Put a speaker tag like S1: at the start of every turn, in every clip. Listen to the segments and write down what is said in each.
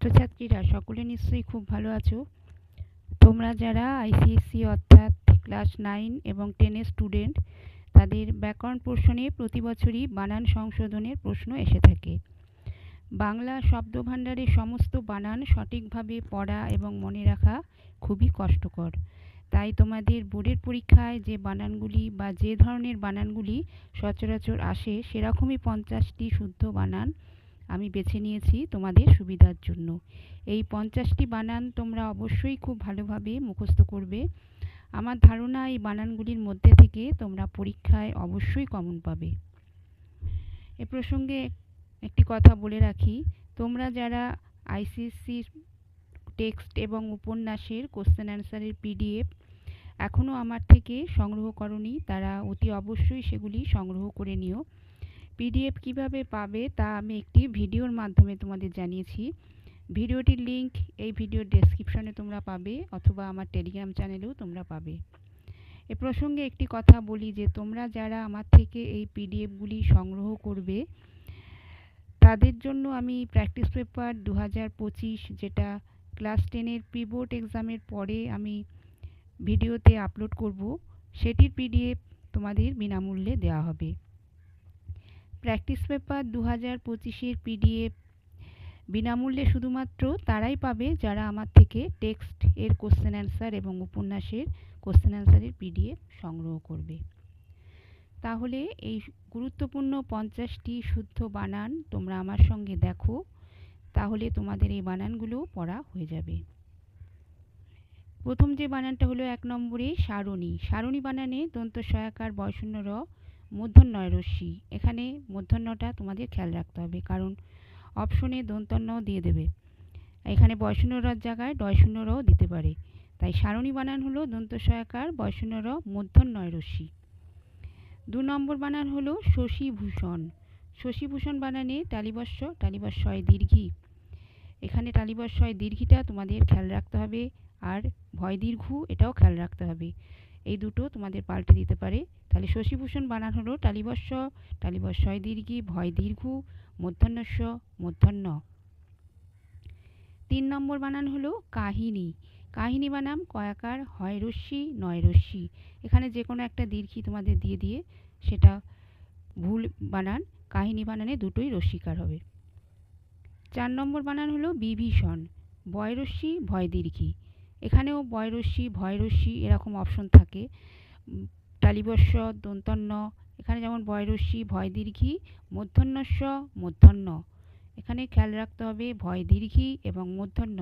S1: ছাত্রছাত্রীরা সকলে নিশ্চয়ই খুব ভালো আছো। তোমরা যারা আইসিএসসি অর্থাৎ ক্লাস 9 এবং 10 এর স্টুডেন্ট, তাদের ব্যাকরণ পোর্শনে প্রতি বছরই বানান সংশোধনের প্রশ্ন এসে থাকে। বাংলা শব্দভাণ্ডারের সমস্ত বানান সঠিকভাবে পড়া এবং মনে রাখা খুবই কষ্টকর। তাই তোমাদের বোর্ডের পরীক্ষায় যে বানানগুলি বা যে ধরনের বানানগুলি সচরাচর আসে সেরকমই 50টি শুদ্ধ বানান আমি বেছে নিয়েছি তোমাদের সুবিধার জন্য। এই 50টি বানান তোমরা অবশ্যই খুব ভালোভাবে মুখস্থ করবে। আমার ধারণা এই বানানগুলির মধ্যে থেকে তোমরা পরীক্ষায় অবশ্যই কমন পাবে। এ প্রসঙ্গে একটি কথা বলে রাখি, তোমরা যারা আইসিএসসির টেক্সট এবং উপন্যাসের কোশ্চেন অ্যান্সারের পিডিএফ এখনও আমার থেকে সংগ্রহ করনি, তারা অতি অবশ্যই সেগুলি সংগ্রহ করে নিও। পিডিএফ কিভাবে পাবে তা আমি একটি ভিডিওর মাধ্যমে তোমাদের জানিয়েছি। ভিডিওটির লিংক এই ভিডিওর ডেসক্রিপশনে তোমরা পাবে, অথবা আমার টেলিগ্রাম চ্যানেলেও তোমরা পাবে। এ প্রসঙ্গে একটি কথা বলি যে তোমরা যারা আমার থেকে এই পিডিএফগুলি সংগ্রহ করবে তাদের জন্য আমি প্র্যাকটিস পেপার 2025, যেটা ক্লাস 10-এর প্রি বোর্ড এক্সামের পরে আমি ভিডিওতে আপলোড করব, সেটির পিডিএফ তোমাদের বিনামূল্যে দেওয়া হবে। প্র্যাকটিস পেপার 2025-এর পিডিএফ বিনামূল্যে শুধুমাত্র তারাই পাবে যারা আমার থেকে টেক্সট এর কোশ্চেন অ্যান্সার এবং উপন্যাসের কোশ্চেন অ্যান্সারের পিডিএফ সংগ্রহ করবে। তাহলে এই গুরুত্বপূর্ণ 50টি শুদ্ধ বানান তোমরা আমার সঙ্গে দেখো, তাহলে তোমাদের এই বানানগুলো পড়া হয়ে যাবে। প্রথম যে বানানটা হলো 1 নম্বরে সারণী। সারণী বানানে দন্ত সয়াকার বয়শূন্য র মূর্ধন্য রস্যি। এখানে মূর্ধন্যটা তোমাদের খেয়াল রাখতে হবে, কারণ অপশনে দন্তন্য দিয়ে দেবে। এখানে বয়শূন্য রর জায়গায় ডয়শূন্য রও দিতে পারে, তাই সারণী বানান হলো দন্ত সয়াকার বয়শূন্য র মূর্ধন্য রস্যি। 2 নম্বর বানান হলো শশীভূষণ। শশীভূষণ বানানে টালিবস্যয় দীর্ঘী। এখানে টালিবস্যয় দীর্ঘিটা তোমাদের খেয়াল রাখতে হবে, আর ভয় দীর্ঘ এটাও খেয়াল রাখতে হবে। এই দুটো তোমাদের পাল্টে দিতে পারে। তাহলে শশীভূষণ বানান হলো টালিবস্যয় দীর্ঘী, ভয় দীর্ঘ, মূর্ধন্যস্য মূর্ধন্য। 3 নম্বর বানান হলো কাহিনী। কাহিনী বানাম কয়াকার হয় রস্যি নয় রস্যি। এখানে যে কোনো একটা দীর্ঘি তোমাদের দিয়ে সেটা ভুল বানান। কাহিনী বানানে দুটোই রস্যিকার হবে। 4 নম্বর বানান হলো বিভীষণ। বয় রস্যি ভয় দীর্ঘি। এখানেও বয় রস্যি ভয় রস্যি এরকম অপশন থাকে। টালিবস্য দন্তন্য, এখানে যেমন বয় রস্যি ভয় দীর্ঘি, মূর্ধন্যস্য মূর্ধন্য। এখানে খেয়াল রাখতে হবে ভয় দীর্ঘি এবং মূর্ধন্য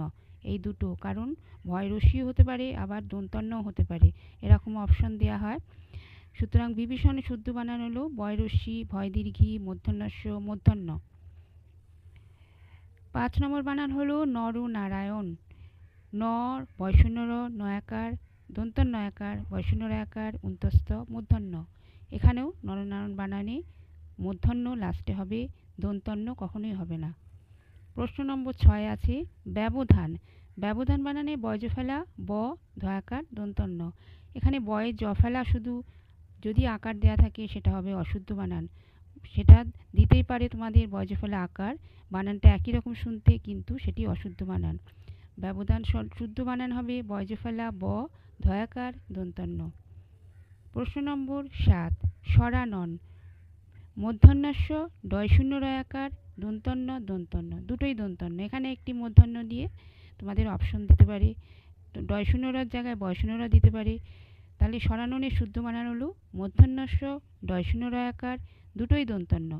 S1: এই দুটো, কারণ ভয় রস্যিও হতে পারে আবার দন্তন্যও হতে পারে, এরকম অপশন দেওয়া হয়। সুতরাং বিভীষণের শুদ্ধ বানান হলো বয় রস্যি ভয় দীর্ঘি মূর্ধন্যস্য মূর্ধন্য। 5 নম্বর বানান হলো নরনারায়ণ। নর বয়শূন্য র নয়াকার দন্তন্য নয়াকার বয়শূন্য রয়াকার উন্তস্থ মূর্ধন্য। এখানেও নরনারায়ণ বানানে মূর্ধন্য লাস্টে হবে, দন্তন্য কখনোই হবে না। প্রশ্ন নম্বর 6 আছে ব্যবধান। ব্যবধান বানানে বয় জফলা ব ধয়াকার দন্তন্য। এখানে বয়ে জফলা শুধু যদি আকার দেয়া থাকে সেটা হবে অশুদ্ধ বানান, সেটা দিতেই পারে তোমাদের বয় জফলা আকার, বানানটা একই রকম শুনতে কিন্তু সেটি অশুদ্ধ বানান। ব্যবধান শুদ্ধ বানান হবে বয় জফলা ব ধয়াকার দন্তন্য। প্রশ্ন নম্বর 7 সরানন। মূর্ধন্যস্য ডয়শূন্য রয়াকার দন্তন্য দন্তন্য, দুটোই দন্তন্য। এখানে একটি মূর্ধন্য দিয়ে তোমাদের অপশন দিতে পারে, ডয়শূন্য রর জায়গায় বয়শূন্য র দিতে পারে। তাহলে সরাননের শুদ্ধ বানান হলো মূর্ধন্যস্য ডয়শূন্য রয়াকার, দুটোই দন্তন্য।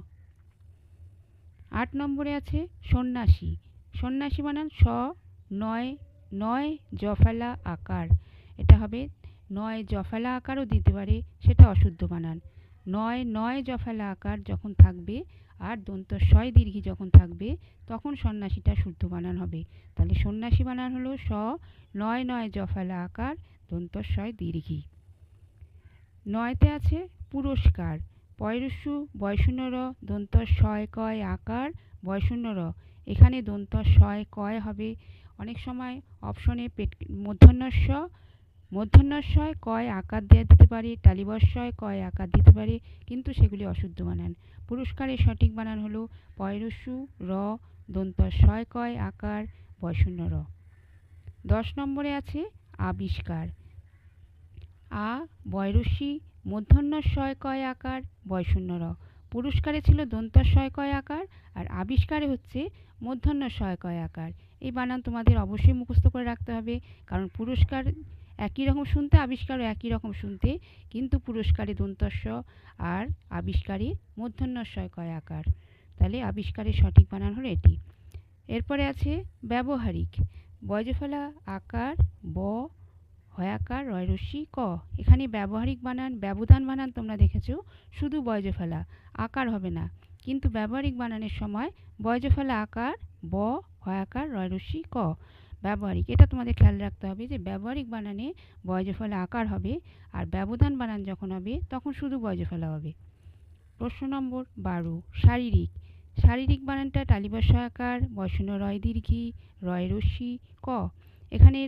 S1: 8 নম্বরে আছে সন্ন্যাসী। সন্ন্যাসী বানান স নয় নয় জফলা আকার। এটা হবে নয় জফলা আকারও দিতে পারে, সেটা অশুদ্ধ বানান। নয় নয় জফলা আকার যখন থাকবে আর দন্তস্বয় দীর্ঘি যখন থাকবে তখন সন্ন্যাসীটা শুদ্ধ বানান হবে। তাহলে সন্ন্যাসী বানান হলো স নয় নয় জফলা আকার দন্তস্বয় দীর্ঘি। 9তে আছে পুরস্কার। পয়রস্যু বয়শূন্য র দন্তস্বয় কয় আকার বয়শূন্য র। এখানে দন্তস্বয় কয় হবে। অনেক সময় অপশনে মূর্ধন্যস্বয় কয় আকার দেওয়া দিতে পারে, টালিবস্যয় কয় আকার দিতে পারে, কিন্তু সেগুলি অশুদ্ধ বানান। পুরস্কারের সঠিক বানান হলো পয়রস্যু র দন্তস্বয় কয় আকার বয়শূন্য র। 10 নম্বরে আছে আবিষ্কার। আ বয়রস্যি মূর্ধন্য ষয় কয় আকার বয়শূন্য র। পুরস্কারে ছিল দন্ত ষয় কয় আকার, আর আবিষ্কারে হচ্ছে মূর্ধন্য ষয় কয় আকার। এই বানান তোমাদের অবশ্যই মুখস্থ করে রাখতে হবে, কারণ পুরস্কার একই রকম শুনতে, আবিষ্কারও একই রকম শুনতে, কিন্তু পুরস্কারে দন্তস্ব আর আবিষ্কারে মূর্ধন্য ষয় কয় আকার। তাহলে আবিষ্কারের সঠিক বানান হলো এটি। এরপরে আছে ব্যবহারিক। বয়জফলা আকার ব হয়াকার রয়রস্যি ক। এখানে ব্যবহারিক বানান, ব্যবধান বানান তোমরা দেখেছো, শুধু বয়জফলা, আকার হবে না। কিন্তু ব্যবহারিক বানানের সময় বয়জফলা আকার ব হয়াকার রয়রস্যি ক। ব্যবহারিক, এটা তোমাদের খেয়াল রাখতে হবে যে ব্যবহারিক বানানে বয়জফলা আকার হবে, আর ব্যবধান বানান যখন হবে তখন শুধু বয়জফলা হবে। প্রশ্ন নম্বর 12, শারীরিক। শারীরিক বানানটা টালিবস্য আকার বয়শূন্য রয় দীর্ঘী রয় রস্যি ক। এখানে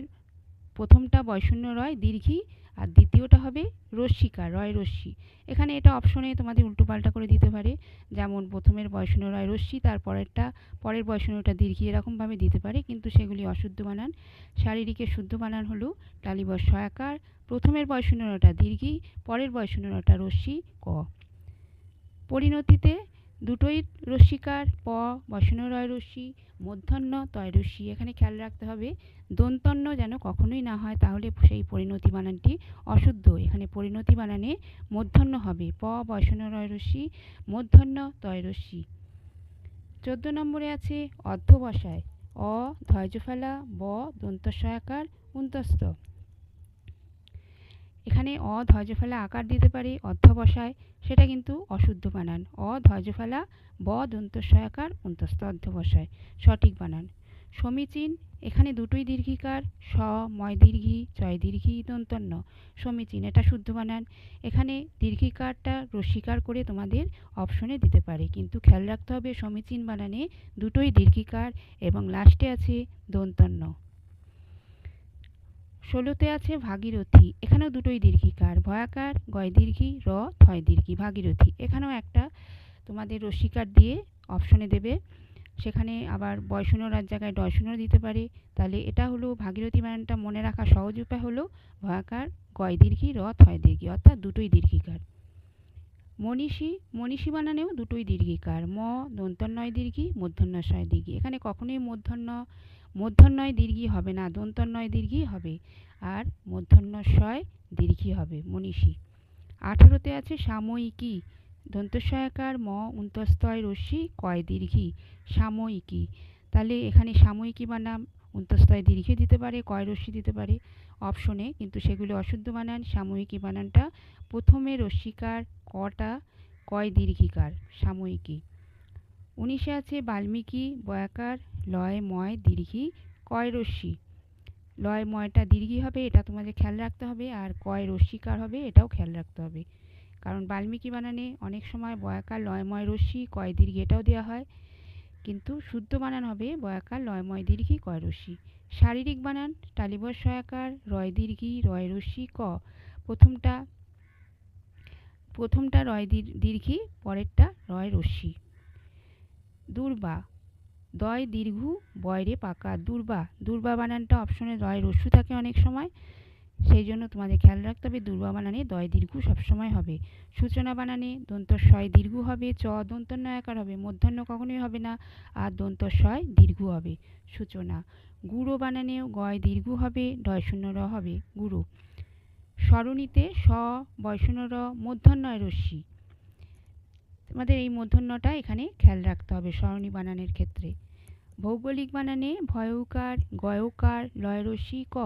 S1: প্রথমটা বয়শূন্য রয় দীর্ঘী, আর দ্বিতীয়টা হবে রস্যিকার রয় রস্যি। এখানে এটা অপশনে তোমাদের উল্টোপাল্টা করে দিতে পারে, যেমন প্রথমের বয়শূন্য রয় রস্যি, তারপরেরটা পরের বয়শূন্যটা দীর্ঘী, এরকমভাবে দিতে পারে, কিন্তু সেগুলি অশুদ্ধ বানান। শারীরিকের শুদ্ধ বানান হলো টালিবস্য আকার, প্রথমের বয়শূন্যটা দীর্ঘী, পরের বয়শূন্যটা রস্যি ক। পরিণতিতে দুটোই রস্যিকার, প বয়শূন্য রয় রস্যি, মূর্ধন্য তয় রস্যি। এখানে খেয়াল রাখতে হবে দন্তন্য যেন কখনোই না হয়, তাহলে সেই পরিণতি বানানটি অশুদ্ধ। এখানে পরিণতি বানানে মূর্ধন্য হবে, প বয়শূন্য রয় রস্যি, মূর্ধন্য তয় রস্যি। 14 নম্বরে আছে অর্ধবসায়। অ ধৈর্যফলা ব দন্তস্বয়াকার উন্তস্থ। এখানে অ ধৈর্যফলা আকার দিতে পারে অর্ধবসায়, সেটা কিন্তু অশুদ্ধ বানান। অ ধৈর্যফলা ব দন্তস্বয়াকার উন্তস্থ অর্ধবসায় সঠিক বানান। সমীচীন, এখানে দুটোই দীর্ঘিকার, স ময় দীর্ঘী চয় দীর্ঘী দন্তন্য। সমীচীন, এটা শুদ্ধ বানান। এখানে দীর্ঘিকারটা রস্যিকার করে তোমাদের অপশনে দিতে পারে, কিন্তু খেয়াল রাখতে হবে সমীচীন বানানে দুটোই দীর্ঘিকার এবং লাস্টে আছে দন্তন্য। 16তে আছে ভাগীরথী। এখানেও দুটোই দীর্ঘিকার, ভয়াকার গয় দীর্ঘী র থয় দীর্ঘী ভাগীরথী। এখানেও একটা তোমাদের রস্যিকার দিয়ে অপশনে দেবে, সেখানে আবার বয়শূন্যর জায়গায় ডয়শূন্য দিতে পারে। তাহলে এটা হলো ভাগীরথী বানানটা মনে রাখা সহজ উপায় হলো ভয়াকার গয় দীর্ঘী র থয় দীর্ঘী, অর্থাৎ দুটোই দীর্ঘিকার। মনীষী, মনীষী বানানেও দুটোই দীর্ঘিকার, ম দন্তন্নয় দীর্ঘী মূর্ধন্যয় দীর্ঘী। এখানে কখনোই মূর্ধন্যয় দীর্ঘী হবে না, দন্তন্নয় দীর্ঘী হবে, আর মূর্ধন্যয় দীর্ঘী হবে মনীষী। 18তে আছে সাময়িকী। দন্তস্বয়াকার ম উন্তস্তয় রস্যি কয় দীর্ঘী সাময়িকী। তাহলে এখানে সাময়িকী বানাম উন্তস্তয় দীর্ঘী দিতে পারে, কয় রস্যি দিতে পারে অপশনে, কিন্তু সেগুলো অশুদ্ধ বানান। সাময়িকী বানানটা প্রথমে রস্যিকার, কটা কয় দীর্ঘিকার সাময়িকী। 19এ আছে বাল্মীকি বয়াকার লয় ময় দীর্ঘী কয় রস্যি। লয় ময়টা দীর্ঘী হবে, এটা তোমাদের খেয়াল রাখতে হবে, আর কয় রস্যিকার হবে এটাও খেয়াল রাখতে হবে, কারণ বাল্মীকি বানানে অনেক সময় বয়াকার লয়ময় রস্যি কয় দীর্ঘী এটাও দেওয়া হয়, কিন্তু শুদ্ধ বানান হবে বয়াকার লয়ময় দীর্ঘী কয় রস্যি। শারীরিক বানান টালিবস্য আকার রয় দীর্ঘী রয় রস্যি ক। প্রথমটা রয় দীর্ঘী, পরেরটা রয় রস্যি। দুর্বা, দয় দীর্ঘ বয়রে পাকা দুর্বা। দুর্বা বানানটা অপশনে রয় রস্যু থাকে অনেক সময়, সেই জন্য তোমাদের খেয়াল রাখতে হবে দুর্বা বানানে দয় দীর্ঘ সবসময় হবে। সূচনা বানানে দন্তস্বয় দীর্ঘ হবে, চ দন্তন্য আকার হবে, মূর্ধন্য কখনোই হবে না, আর দন্তস্বয় দীর্ঘ হবে সূচনা। গুঁড়ো বানানেও গয় দীর্ঘ হবে, ডয়শূন্য র হবে গুঁড়ো। স্মরণীতে স বয়শূন্য র মূর্ধন্যয় রস্যি। তোমাদের এই মূর্ধন্যটা এখানে খেয়াল রাখতে হবে স্মরণী বানানের ক্ষেত্রে। ভৌগোলিক বানানে ভয়কার গয়কার লয় রস্যি ক।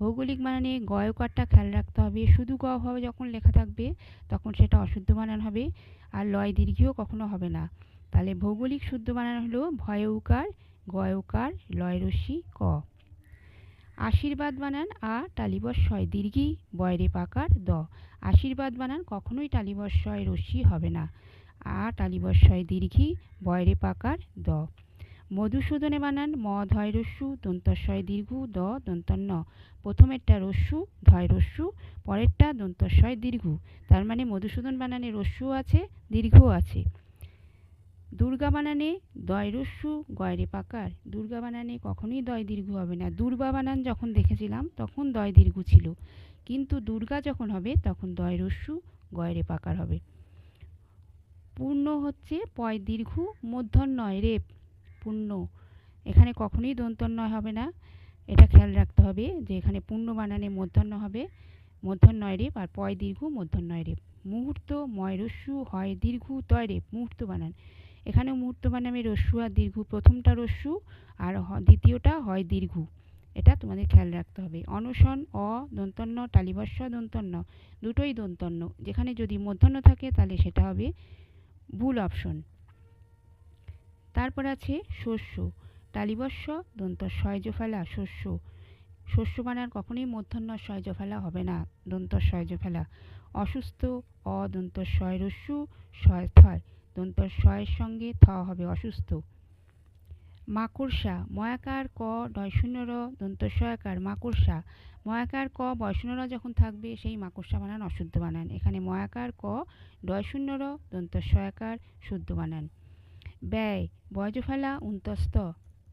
S1: ভৌগোলিক বানানে গয়কারটা খেয়াল রাখতে হবে, শুধু গ হবে যখন লেখা থাকবে তখন সেটা অশুদ্ধ বানান হবে, আর লয় দীর্ঘীও কখনো হবে না। তাহলে ভৌগোলিক শুদ্ধ বানান হলো ভয়কার গয়কার লয় রস্যি ক। আশীর্বাদ বানান আ টালিবস্যয় দীর্ঘী বয়রে পাকার দ। আশীর্বাদ বানান কখনোই টালিবস্যয় রস্যি হবে না, আ টালিবস্যয় দীর্ঘী বয়রে পাকার দ। মধুসূদনে বানান ম ধয় রস্যু দন্তস্বয় দীর্ঘ দ দন্তন্য। প্রথমেরটা রস্যু ধয় রস্যু, পরেরটা দন্তস্বয় দীর্ঘ, তার মানে মধুসূদন বানানে রস্যু আছে দীর্ঘও আছে। দুর্গা বানানে দয় রস্যু গয় রেপ আকার। দুর্গা বানানে কখনোই দয় দীর্ঘ হবে না। দুর্বা বানান যখন দেখেছিলাম তখন দয় দীর্ঘ ছিল, কিন্তু দুর্গা যখন হবে তখন দয় রস্যু গয় রেপ আকার হবে। পূর্ণ হচ্ছে পয় দীর্ঘ মূর্ধন্যয় রেপ পূর্ণ, এখানে কখনোই দন্তন্বয় হবে না। এটা খেয়াল রাখতে হবে যে এখানে পূর্ণ বানানে মূর্ধন্য হবে, মূর্ধন্যয় রেপ, আর পয় দীর্ঘ মূর্ধন্যয় রেপ। মুহূর্ত ময় রস্যু হয় দীর্ঘ তয় রেপ মুহূর্ত বানান। এখানে মুহূর্ত বানানে রস্যু আর দীর্ঘ, প্রথমটা রস্যু আর দ্বিতীয়টা হয় দীর্ঘ, এটা তোমাদের খেয়াল রাখতে হবে। অনশন অ দন্তন্য, টালিবস্য দন্তন্য, দুটোই দন্তন্য। যেখানে যদি মূর্ধন্য থাকে তাহলে সেটা হবে ভুল অপশন। তারপর আছে শস্য, টালিবস্য দন্ত শয়জফেলা শস্য। শস্য বানান কখনোই মূর্ধন্য শয়জফেলা হবে না, দন্ত শয়জফেলা। অসুস্থ অ দন্ত শয় রস্যু শয় থয়, দন্ত শয়ের সঙ্গে থ হবে অসুস্থ। মাকড়সা ময়াকার ক ডয় শূন্য র দন্ত শয়াকার মাকড়সা। ময়াকার ক বয়শূন্য র যখন থাকবে সেই মাকড়সা বানান অশুদ্ধ বানান। এখানে ময়াকার ক ডয় শূন্য র দন্ত শয়াকার শুদ্ধ বানান। ব্যয় বয়জফেলা উন্তস্ত,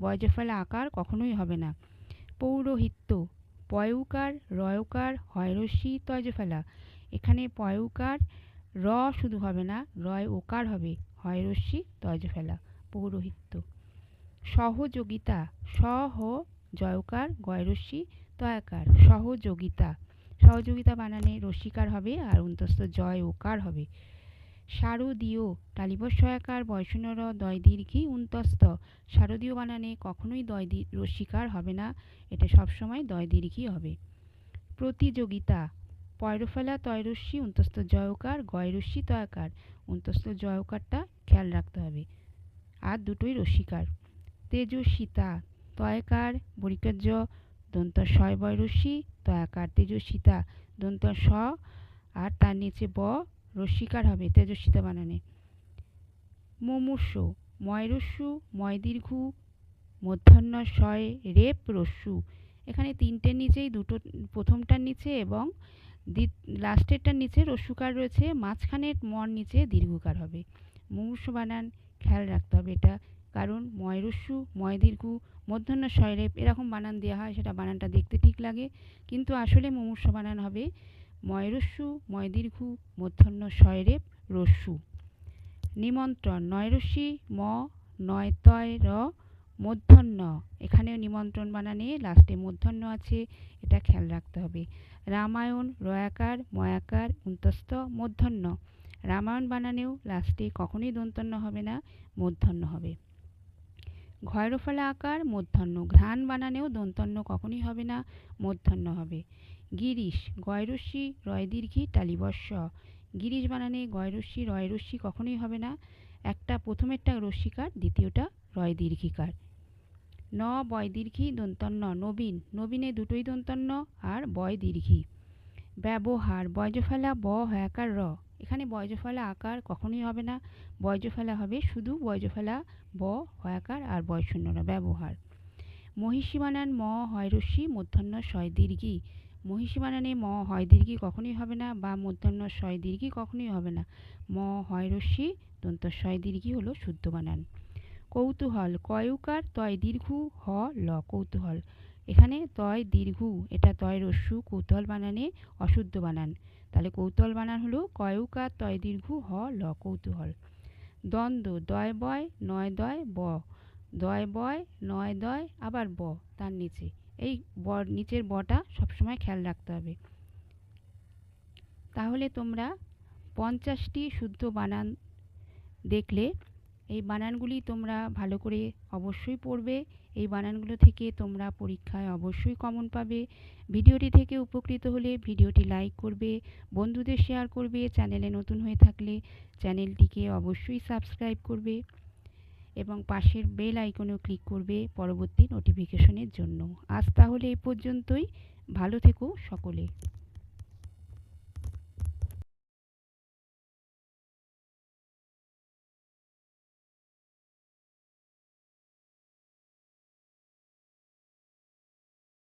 S1: বয়জফেলা আকার কখনোই হবে না। পৌরোহিত্য পয়উকার রয়কার হয় রস্যি তয়জফেলা। এখানে পয়উকার র শুধু হবে না, রয় ওকার হবে, হয় রস্যি তয়জফেলা পৌরোহিত্য। সহযোগিতা সহ জয়কার গয় রস্যি তয়াকার সহযোগিতা। সহযোগিতা বানানে রস্যিকার হবে আর অন্তস্থ জয় ওকার হবে। শারদীয় টালিবস্যয়াকার বয়শূন্য র দয় দীর্ঘি উন্তস্থ। শারদীয় বানানে কখনোই দয় রস্যিকার হবে না, এটা সবসময় দয় দীর্ঘি হবে। প্রতিযোগিতা পয়রফেলা তয় রস্যি অন্তস্থ জয়কার গয় রস্যি তয়াকার, অন্তস্থ জয়কারটা খেয়াল রাখতে হবে, আর দুটোই রস্যিকার। তেজস্বিতা তয়কার বরিকর্য দন্ত শয় বয় রস্যি তয়াকার তেজস্বিতা, দন্ত স আর তার নিচে ব রস্যিকার হবে তেজস্বিতা বানানে। মুমূর্ষ ময় রস্যু ময় দীর্ঘ মূর্ধন্য শয় রেপ রস্যু। এখানে তিনটের নিচেই দুটো, প্রথমটার নিচে এবং লাস্টেরটার নিচে রস্যুকার রয়েছে, মাঝখানের মর নিচে দীর্ঘকার হবে। মুমূর্ষ বানান খেয়াল রাখতে হবে এটা, কারণ ময় রস্যু ময় দীর্ঘ মূর্ধন্য শয় রেপ এরকম বানান দেওয়া হয়, সেটা বানানটা দেখতে ঠিক লাগে, কিন্তু আসলে মুমূর্ষ বানান হবে ময় রস্যু ময় দীর্ঘ মূর্ধন্য শয় রেপ রস্যু। নিমন্ত্রণ নয় রস্যি ম নয় তয় র মূর্ধন্য, এখানেও নিমন্ত্রণ বানানে লাস্টে মূর্ধন্য আছে, এটা খেয়াল রাখতে হবে। রামায়ণ রয়াকার ময়াকার অন্তস্থ মূর্ধন্য। রামায়ণ বানানেও লাস্টে কখনোই দন্তন্য হবে না, মূর্ধন্য হবে। ঘয়রফলা আকার মূর্ধন্য। ঘ্রাণ বানানেও দন্তন্য কখনোই হবে না, মূর্ধন্য হবে। গিরিশ গয় রস্যি রয় দীর্ঘি টালিবস্য। গিরিশ বানানে গয় রস্যি রয় রস্যি কখনোই হবে না, একটা প্রথমেরটা রস্যিকার, দ্বিতীয়টা রয় দীর্ঘিকার। ন বয় দীর্ঘি দন্তন্য নবীন, নবীনে দুটোই দন্তন্য আর বয় দীর্ঘি। ব্যবহার বয়জফেলা ব হয়াকার র। এখানে বয়জফেলা আকার কখনোই হবে না, বয়জফেলা হবে শুধু বয়জফেলা ব হয়াকার আর বয়শূন্য র ব্যবহার। মহিষী বানান ম হয় রস্যি মূর্ধন্য শয় দীর্ঘি। মহিষী বানানে ম হয় দীর্ঘি কখনোই হবে না, বা মূর্ধন্য শয় দীর্ঘি কখনোই হবে না। ম হয় রস্যি দন্ত শয় দীর্ঘি হলো শুদ্ধ বানান। কৌতূহল কয়উকার তয় দীর্ঘ হ ল কৌতূহল। এখানে তয় দীর্ঘ, এটা তয় রস্যু, কৌতূহল বানানে অশুদ্ধ বানান, তাহলে কৌতূহল বানান হলো কয়উকার তয় দীর্ঘ হ ল কৌতূহল। দ্বন্দ্ব দয় বয় নয় দয় ব, দয় বয় নয় দয় আবার ব তার নিচে, এই ব নিচের বটা সবসময় খেয়াল রাখতে হবে। তাহলে তোমরা 50টি শুদ্ধ বানান দেখলে, এই বানানগুলি তোমরা ভালো করে অবশ্যই পড়বে। এই বানানগুলো থেকে তোমরা পরীক্ষায় অবশ্যই কমন পাবে। ভিডিওটি থেকে উপকৃত হলে ভিডিওটি লাইক করবে, বন্ধুদের শেয়ার করবে, চ্যানেলে নতুন হয়ে থাকলে চ্যানেলটিকে অবশ্যই সাবস্ক্রাইব করবে এবং পাশের বেল আইকনেও ক্লিক করবে পরবর্তী নোটিফিকেশনের জন্য। আজ তাহলে এই পর্যন্তই, ভালো থেকো সকলে।